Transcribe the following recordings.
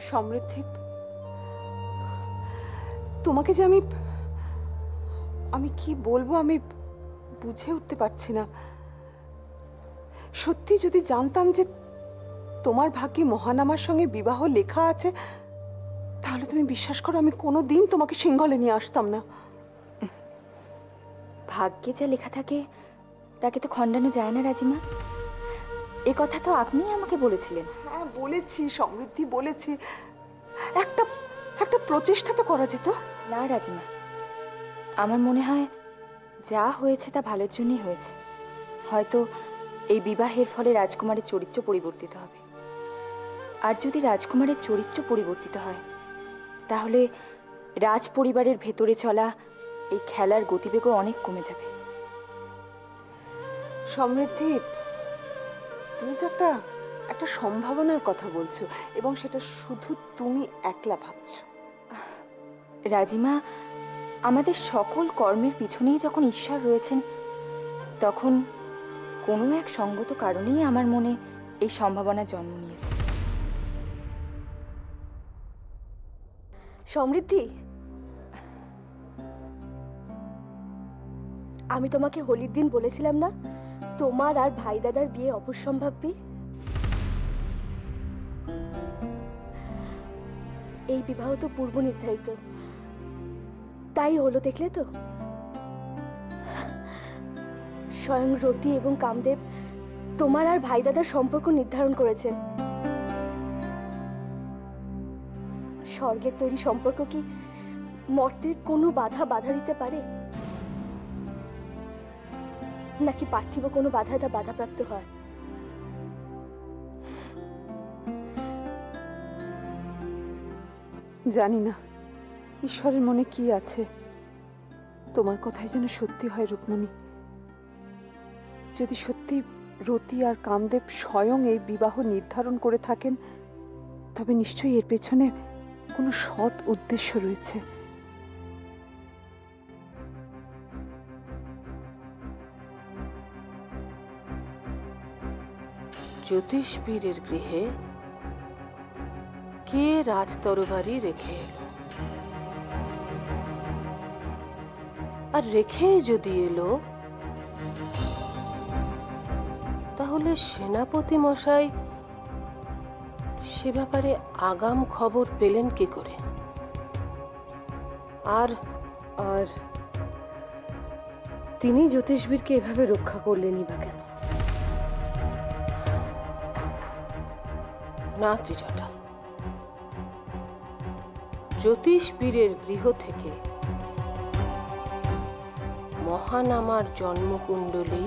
সমৃদ্ধি, তোমাকে যে আমি কি বলবো আমি বুঝে উঠতে পারছি না। সত্যি যদি জানতাম যে তোমার ভাগ্যে মহানামার সঙ্গে বিবাহ লেখা আছে, তাহলে তুমি বিশ্বাস করো আমি কোনোদিন তোমাকে সিংহলে নিয়ে আসতাম না। ভাগ্যে যা লেখা থাকে তাকে তো খণ্ডানো যায় না রাজিমা। এ কথা তো আপনিই আমাকে বলেছিলেন। হ্যাঁ বলেছি সমৃদ্ধি, বলেছি। একটা একটা প্রচেষ্টা তো করা যেত। না রাজিমা, আমার মনে হয় যা হয়েছে তা ভালোর জন্যই হয়েছে। হয়তো এই বিবাহের ফলে রাজকুমারের চরিত্র পরিবর্তিত হবে। আর যদি রাজকুমারের চরিত্র পরিবর্তিত হয়, তাহলে রাজ পরিবারের ভেতরে চলা এই খেলার গতিবেগও অনেক কমে যাবে। সমৃদ্ধি, তুমি তো একটা সম্ভাবনার কথা বলছো, এবং সেটা শুধু তুমি একলা ভাবছো। রাজিমা, আমাদের সকল কর্মের পিছনেই যখন ঈশ্বর রয়েছেন, তখন কোনো এক সঙ্গত কারণেই আমার মনে এই সম্ভাবনা জন্ম নিয়েছে। সমৃদ্ধি, আমি তোমাকে হোলির দিন বলেছিলাম না তোমার আর ভাই দাদার বিয়ে অবশ্যম্ভাবী। এই বিবাহ তো পূর্ব নির্ধারিত, তাই হলো, দেখলে তো। স্বয়ং রতি এবং কামদেব তোমার আর ভাই দাদার সম্পর্ক নির্ধারণ করেছেন। স্বর্গের তৈরি সম্পর্ক কি মর্তের কোনো বাধা দিতে পারে? নাকি পার্থিব কোনো বাধাপ্রাপ্ত হয়? জানি না ঈশ্বরের মনে কি আছে। তোমার কথাই যেন সত্যি হয় রুকমণি। যদি সত্যি রতি আর কামদেব স্বয়ং এই বিবাহ নির্ধারণ করে থাকেন, তবে নিশ্চয়ই এর পেছনে কোনো সৎ উদ্দেশ্য রয়েছে। জ্যোতিষবীরের গৃহে কে রাজতরবারি রেখে এলো? আর রেখে যদি এলো, তাহলে সেনাপতি মশাই সে ব্যাপারে আগাম খবর পেলেন কি করে? আর আর তিনি জ্যোতিষবীরকে এভাবে রক্ষা করলেনই বা কেন? না ত্রিজটা, জ্যোতিষবীরের গৃহ থেকে মহানামার জন্মকুণ্ডলী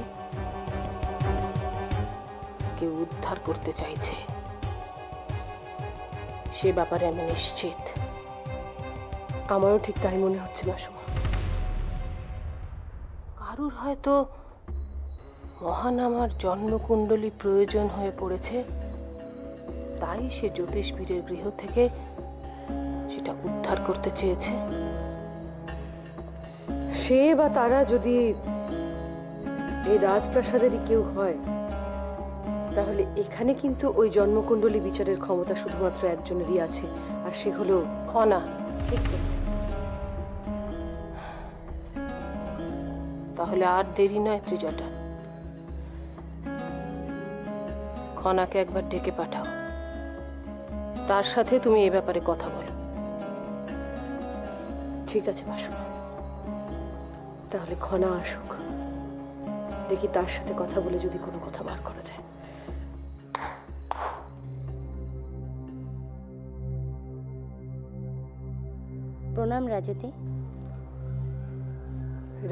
কেউ উদ্ধার করতে চাইছে, সে ব্যাপারে আমি নিশ্চিত। আমারও ঠিক তাই মনে হচ্ছে মাসুমা। কারুর হয়তো মহানামার জন্মকুণ্ডলী প্রয়োজন হয়ে পড়েছে, তাই সে জ্যোতিষবীরের গৃহ থেকে সেটা উদ্ধার করতে চেয়েছে। সে বা তারা যদি এই রাজপ্রাসাদেরই কেউ হয়, তাহলে এখানে কিন্তু ওই জন্মকুণ্ডলী বিচারের ক্ষমতা শুধুমাত্র একজনেরই আছে, আর সে হলো খনা। ঠিক বলছে। তাহলে আর দেরি নয় ত্রিজটা, খনাকে একবার ডেকে পাঠাও, তার সাথে তুমি এ ব্যাপারে কথা বলো। ঠিক আছে মাসুমা, তাহলে খনা আসুক, দেখি তার সাথে কথা বলে যদি কোনো কথা বার করা যায়। প্রণাম রাজতি।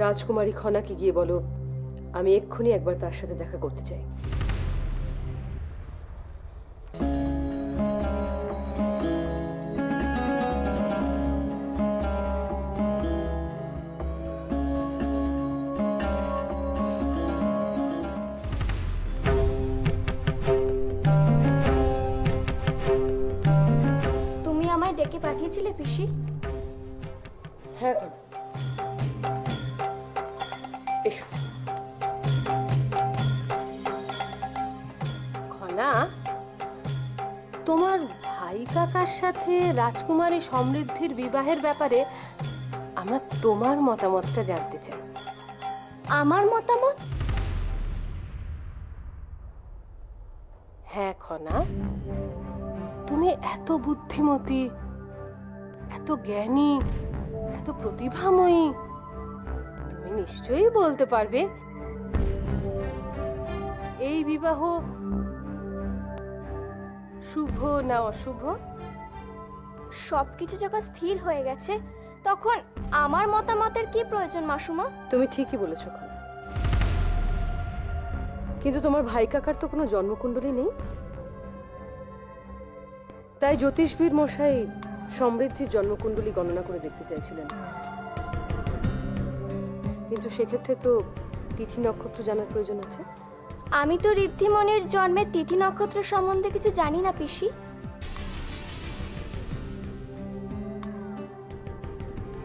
রাজকুমারী খনাকে গিয়ে বলো আমি এক্ষুনি একবার তার সাথে দেখা করতে চাই। তুমি আমায় ডেকে পাঠিয়েছিলে পিসি? হ্যাঁ, এসো। খনা, তোমার ভাই কাকার সাথে রাজকুমারী সমৃদ্ধির বিবাহের ব্যাপারে আমরা তোমার মতামতটা জানতে চাই। আমার মতামত? হ্যাঁ খনা, তুমি এত বুদ্ধিমতী, এত জ্ঞানী, এত প্রতিভাময়ী, তুমি নিশ্চয়ই বলতে পারবে এই বিবাহ শুভ না অশুভ। সবকিছু যখন স্থির হয়ে গেছে তখন আমার মতামতের কি প্রয়োজন মাসুমা? তুমি ঠিকই বলেছো খনা, কিন্তু তোমার ভাই কাকার তো কোনো জন্মকুণ্ডলী নেই, তাই জ্যোতিষবিদ মশাই সমৃদ্ধির জন্মকুণ্ডলী গণনা করে দেখতে চাইছিলেন। কিন্তু সেক্ষেত্রে তো তিথি নক্ষত্র জানার প্রয়োজন আছে। আমি তো ঋদ্ধিমণির জন্মের তিথি নক্ষত্র সম্বন্ধে কিছু জানি না পিসি।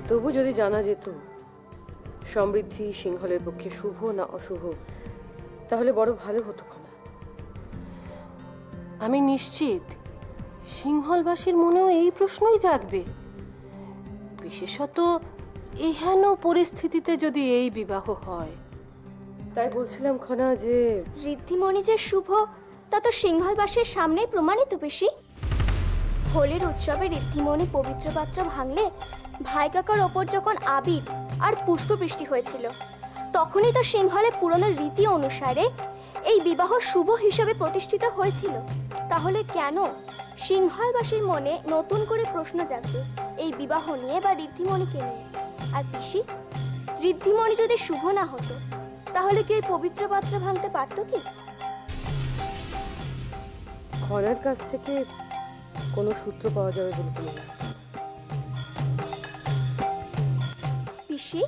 তবু যদি জানা যেত সমৃদ্ধি সিংহলের পক্ষে শুভ না অশুভ, তাহলে বড় ভালো হতো খনা। আমি নিশ্চিত সিংহলবাসীর মনেও এই প্রশ্নই জাগবে, বিশেষত এহেন পরিস্থিতিতে যদি এই বিবাহ হয়। তাই বলছিলাম খনা যে ঋদ্ধিমণি যে শুভ তা তো সিংহলবাসীর সামনেই প্রমাণিত পিসি। হোলির উৎসবে ঋদ্ধিমণি পবিত্র পাত্র ভাঙলে ভাই কাকার ওপর যখন আবির আর পুষ্পবৃষ্টি হয়েছিল, তখনই তো সিংহলে পুরনো রীতি অনুসারে এই বিবাহ শুভ হিসেবে প্রতিষ্ঠিত হয়েছিল। তাহলে কেন সিংহলবাসীর মনে নতুন করে প্রশ্ন জাগবে এই বিবাহ নিয়ে বা ঋদ্ধিমণিকে নিয়ে? আর পিসি, ঋদ্ধিমণি যদি শুভ না হতো তাহলে কি ওই পবিত্র পাত্র ভাঙতে পারতো কি? খনার কাছ থেকে কোনো সূত্র পাওয়া যাবে বলে তুমি না? পিসি,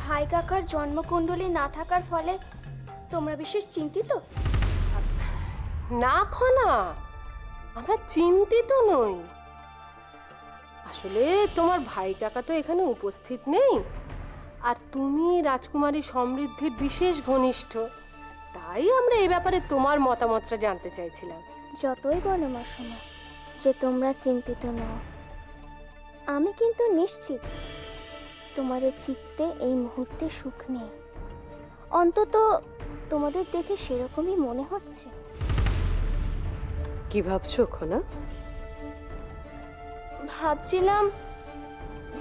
ভাই কাকার জন্মকুণ্ডলী না থাকার ফলে তোমরা বিশেষ চিন্তিত? না খনা, আমরা চিন্তিত নই। আসলে তোমার ভাই কাকা তো এখানে উপস্থিত নেই, আর তুমি রাজকুমারী সমৃদ্ধির বিশেষ ঘনিষ্ঠ, তাই আমরা এই ব্যাপারে তোমার মতামতটা জানতে চাইছিলাম। যতই বলো মাসুমা যে তোমরা চিন্তিত নও, আমি কিন্তু নিশ্চিত তোমাদের চিত্তে এই মুহূর্তে সুখ নেই। অন্তত তোমাদের দেখে সেরকমই মনে হচ্ছে। কি ভাবছো খনা? ভাবছিলাম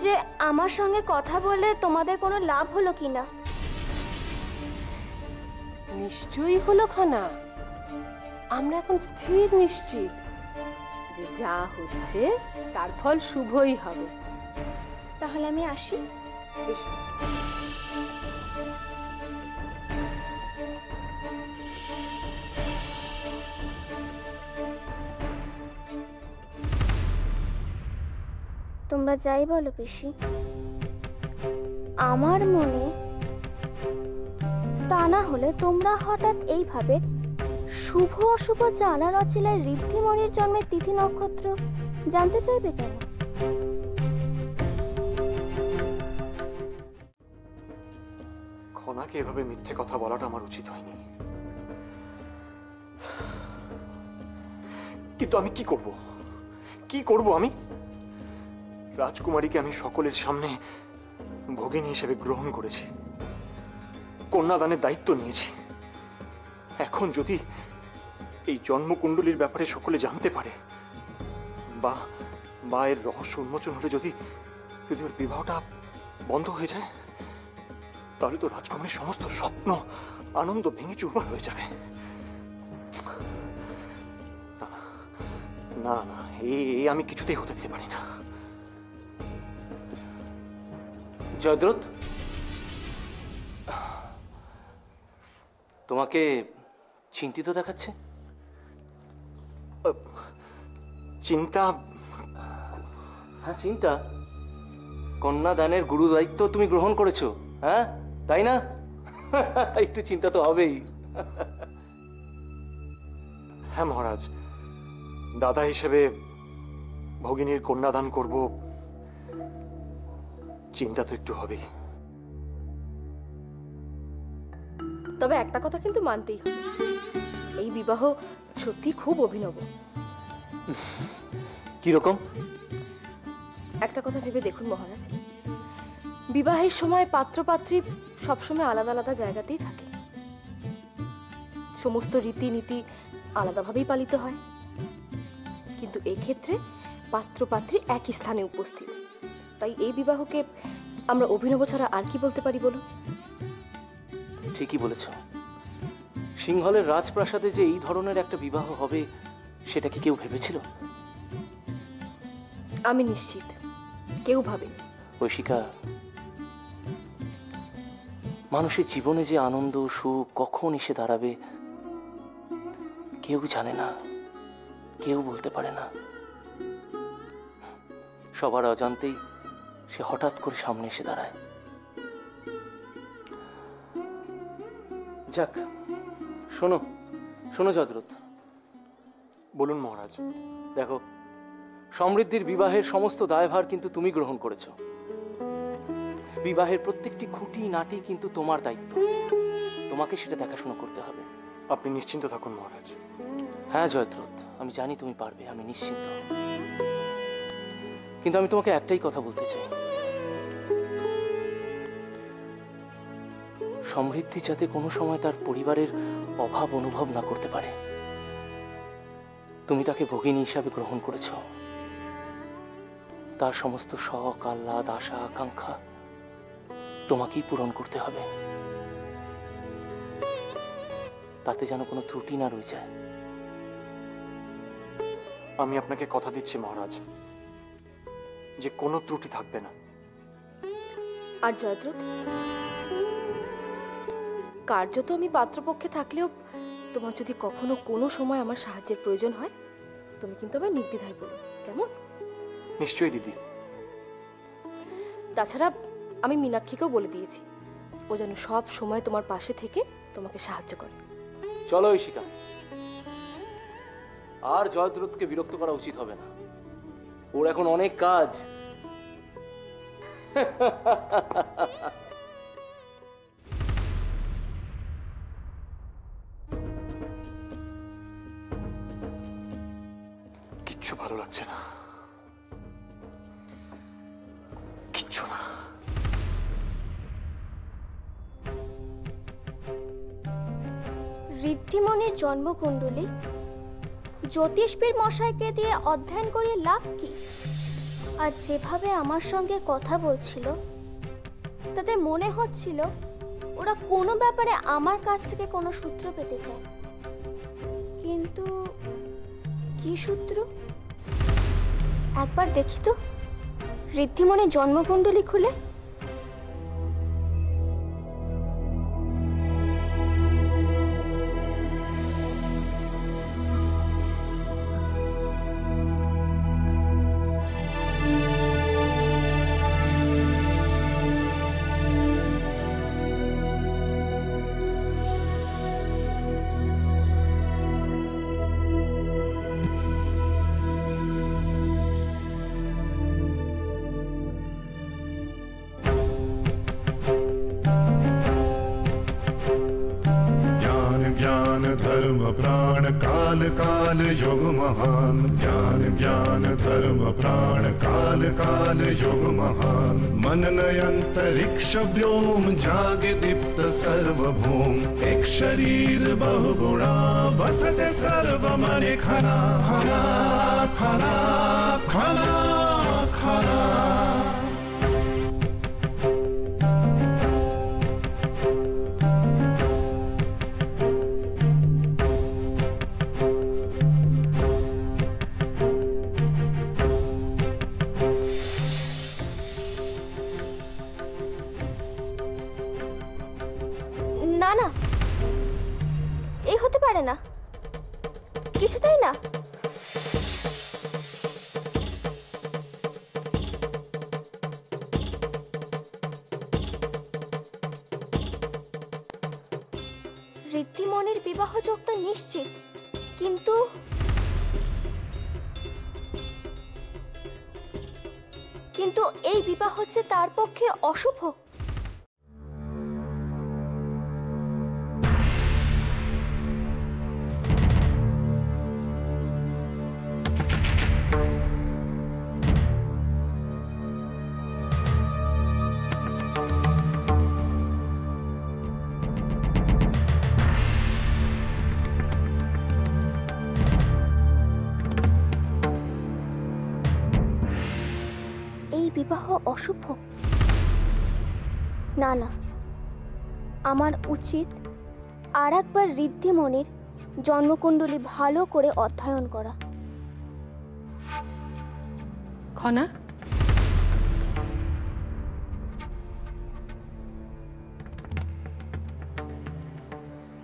যে আমার সঙ্গে কথা বলে তোমাদের কোনো লাভ হলো কিনা। নিশ্চয়ই হলো খনা, আমরা এখন স্থির নিশ্চিত যে যা হচ্ছে তার ফল শুভই হবে। তাহলে আমি আসি। এসো। তোমরা যাই বলো পিসি, আমার মনে তা না হলে তোমরা হঠাৎ এইভাবে শুভ অশুভ জানার অছিলায় ঋদ্ধিমণির জন্মের তিথি নক্ষত্র জানতে চাইবে কেন? খনাকে এভাবে মিথ্যে কথা বলাটা আমার উচিত হয়নি, কিন্তু আমি কি করব? কি করব আমি? রাজকুমারীকে আমি সকলের সামনে ভগিনী হিসেবে গ্রহণ করেছি, কন্যাদানের দায়িত্ব নিয়েছি। এখন যদি এই জন্মকুণ্ডলীর ব্যাপারে সকলে জানতে পারে, বা এর রহস্য উন্মোচন হলে যদি ওর বিবাহটা বন্ধ হয়ে যায়, তাহলে তো রাজকুমারীর সমস্ত স্বপ্ন আনন্দ ভেঙে চুরমার হয়ে যাবে। না না, এই আমি কিছুতেই হতে দিতে পারি না। জয়দ্রথ, তোমাকে চিন্তিত দেখাচ্ছে। চিন্তা? হ্যাঁ, চিন্তা। কন্যাদানের গুরু দায়িত্ব তুমি গ্রহণ করেছো, হ্যাঁ তাই না? একটু চিন্তা তো হবেই। হ্যাঁ মহারাজ, দাদা হিসেবে ভগিনীর কন্যাদান করব, চিন্তা তো একটু হবেই। তবে একটা কথা কিন্তু মানতেই হবে, এই বিবাহ সত্যি খুব অভিনব। কিরকম? একটা কথা ভেবে দেখুন মহারাজ, বিবাহের সময় পাত্রপাত্রী সবসময় আলাদা আলাদা জায়গাতেই থাকে, সমস্ত রীতিনীতি আলাদাভাবেই পালিত হয়, কিন্তু এক্ষেত্রে পাত্রপাত্রী একই স্থানে উপস্থিত। তাই এই বিবাহকে আমরা অভিনব ছাড়া আর কি বলতে পারি বলুন? ঠিকই বলেছ। সিংহলের রাজপ্রাসাদে যে এই ধরনের একটা বিবাহ হবে সেটা কি কেউ ভেবেছিল? আমি নিশ্চিত কেউ ভাবেনি। ঐশিকা, মানুষের জীবনে যে আনন্দ সুখ কখন এসে দাঁড়াবে কেউ জানে না, কেউ বলতে পারে না। সবার অজান্তেই সে হঠাৎ করে সামনে এসে দাঁড়ায়। যাক, শোনো শোনো জয়দ্রথ, বলুন মহারাজ। দেখো, সমৃদ্ধির বিবাহের সমস্ত দায়ভার কিন্তু তুমি গ্রহণ করেছো। বিবাহের প্রত্যেকটি খুঁটি নাটি কিন্তু তোমার দায়িত্ব, তোমাকে সেটা দেখাশোনা করতে হবে। আপনি নিশ্চিন্ত থাকুন মহারাজ। হ্যাঁ জয়দ্রথ, আমি জানি তুমি পারবে, আমি নিশ্চিন্ত। কিন্তু আমি তোমাকে একটাই কথা বলতে চাই, সমৃদ্ধি যাতে কোনো সময় তার পরিবারের অভাব অনুভব না করতে পারে। তুমি তাকে ভগিনী হিসাবে গ্রহণ করেছ, তার সমস্ত শখ আহ্লাদ আশা আকাঙ্ক্ষা তোমাকেই পূরণ করতে হবে, তাতে যেন কোনো ত্রুটি না রয়ে যায়। আমি আপনাকে কথা দিচ্ছি মহারাজ যে কোনো ত্রুটি থাকবে না। আর জয়দ্রথ, কার্যত আমি পাত্রপক্ষে থাকলেও তোমার যদি কখনো কোনো সময় আমার সাহায্যের প্রয়োজন হয় তুমি কিন্তু আমার নির্দ্বিধায় বলো, কেমন? নিশ্চয়ই দিদি। তাছাড়া আমি মীনাক্ষীকেও বলে দিয়েছি ও যেন সব সময় তোমার পাশে থেকে তোমাকে সাহায্য করে। চলো ঐশিকা, আর জয়দ্রথকে বিরক্ত করা উচিত হবে না, ওর এখন অনেক কাজ। কিচ্ছু ভালো লাগছে না, কিচ্ছু না। ঋদ্ধিমণির জন্মকুণ্ডলী জ্যোতিষপীর মশাইকে দিয়ে অধ্যয়ন করিয়ে লাভ কি? আর যেভাবে আমার সঙ্গে কথা বলছিল তাতে মনে হচ্ছিল ওরা কোনো ব্যাপারে আমার কাছ থেকে কোনো সূত্র পেতে চায়, কিন্তু কি সূত্র? একবার দেখি তো ঋদ্ধিমণির জন্মকুণ্ডলী খুলে। धर्म प्राण काल काल युग महान। ज्ञान ज्ञान धर्म प्राण काल काल युग महान। मनन अंतरिक्ष व्योम जागे दीप्त सर्वभूम। एक शरीर बहुगुणा वसते सर्व मने खना खना खना खना खना। না না, এই হতে পারে না, কিছুতেই না। ঋদ্ধিমণির বিবাহযোগ তো নিশ্চিত, কিন্তু এই বিবাহ হচ্ছে তার পক্ষে অশুভ। বিবাহ অশুভ? না না, আমার উচিত আর একবার ঋদ্ধিমণির জন্মকুণ্ডলী ভালো করে অধ্যয়ন করা। খনা,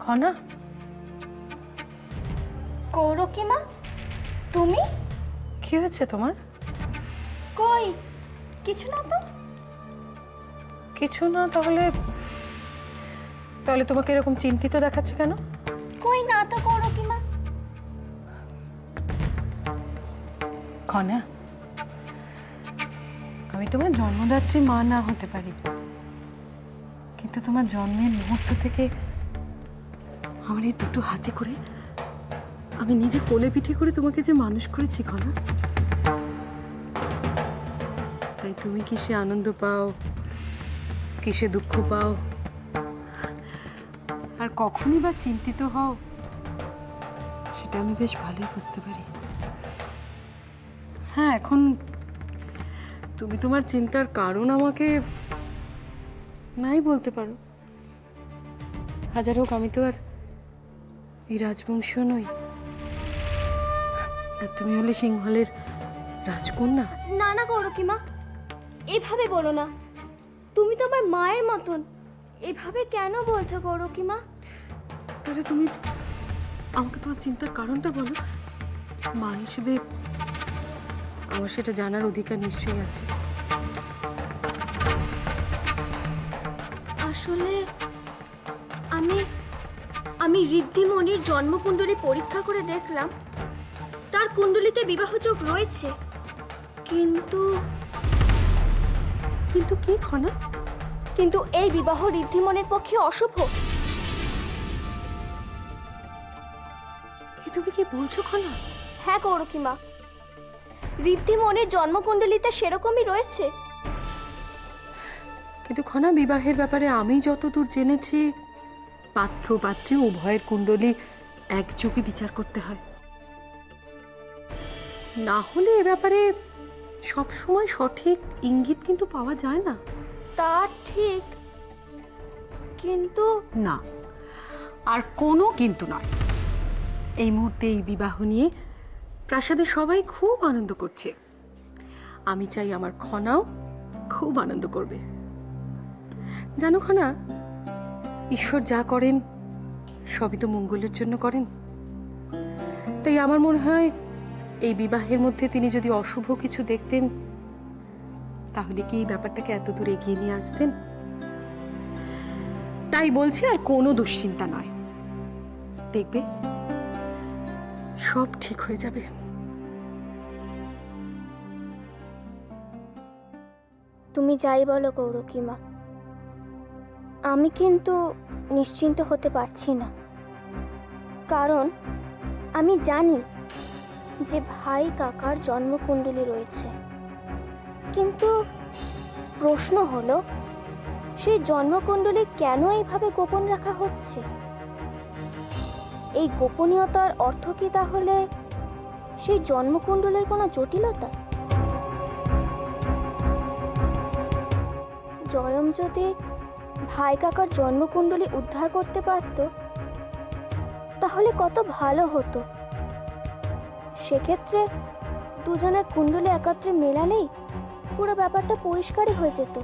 খনা, কৌরকিমা, তুমি? কি হয়েছে তোমার? কই কিছু না তো। কিছু না? তাহলে তাহলে তোমাকে এরকম চিন্তিত দেখাচ্ছে কেন? কই না তো কৌরকিমা। খনা, আমি তোমার জন্মদাত্রী মা না হতে পারি, কিন্তু তোমার জন্মের মুহূর্ত থেকে আমার এই দুটো হাতে করে আমি নিজে কোলে পিঠে করে তোমাকে যে মানুষ করেছি খনা, তাই তুমি কিসে আনন্দ পাও, কিসে দুঃখ পাও, আর কখনই বা চিন্তিত হও, সেটা আমি বেশ ভালোই বুঝতে পারি। হ্যাঁ, এখন তুমি তোমার চিন্তার কারণ আমাকে নাই বলতে পারো। হাজার হোক, আমি তো আর এই রাজবংশীয় নই, আর তুমি হলে সিংহলের রাজকন্যা। না না কৌরকিমা, এভাবে বলো না। তুমি তো আমার মায়ের মতন। এভাবে কেন বলছো কৌরকিমা? তাহলে তুমি আমাকে তোমার চিন্তার কারণটা বলো। মা হিসেবে আমার সেটা জানার অধিকার নিশ্চয়ই আছে। আসলে আমি ঋদ্ধিমণির জন্মকুণ্ডলী পরীক্ষা করে দেখলাম, তার কুণ্ডলিতে বিবাহযোগ রয়েছে। কিন্তু কিন্তু কি খনা? কিন্তু এই বিবাহ ঋদ্ধিমণির পক্ষে অশুভ। তুমি কি বলছো খনা? হ্যাঁ কৌরকিমা, ঋদ্ধিমণির জন্মকুণ্ডলিতে সেরকমই রয়েছে। কিন্তু খনা, বিবাহের ব্যাপারে আমি যতদূর জেনেছি, পাত্র পাত্রী উভয়ের কুণ্ডলী একযোগে বিচার করতে হয়, না হলে এ ব্যাপারে সবসময় সঠিক ইঙ্গিত কিন্তু পাওয়া যায় না। তা ঠিক, কিন্তু না, আর কোনো কিন্তু নয়। এই মুহূর্তে এই বিবাহ নিয়ে প্রাসাদে সবাই খুব আনন্দ করছে। আমি চাই আমার খনাও খুব আনন্দ করবে। জানো খনা, ঈশ্বর যা করেন সবই তো মঙ্গলের জন্য করেন। তাই আমার মনে হয় এই বিবাহের মধ্যে তিনি যদি অশুভ কিছু দেখতেন, তাহলে কি এই ব্যাপারটাকে এত দূর এগিয়ে নিয়ে আসতেন? তাই বলছি, আর কোনো দুশ্চিন্তা নয়, দেখবে সব ঠিক হয়ে যাবে। তুমি যাই বলো কৌরকিমা, আমি কিন্তু নিশ্চিন্ত হতে পারছি না। কারণ আমি জানি যে ভাই কাকার জন্মকুণ্ডলী রয়েছে, কিন্তু প্রশ্ন হলো সেই জন্মকুণ্ডলী কেন এইভাবে গোপন রাখা হচ্ছে? এই গোপনীয়তার অর্থ কি তাহলে সেই জন্মকুণ্ডলীর কোনো জটিলতা? জয়ম যদি ভাই কাকার জন্মকুণ্ডলী উদ্ধার করতে পারত, তাহলে কত ভালো হতো। সেক্ষেত্রে দুজনের কুণ্ডলী একত্রে মেলালেই পুরো ব্যাপারটা পরিষ্কারই হয়ে যেত।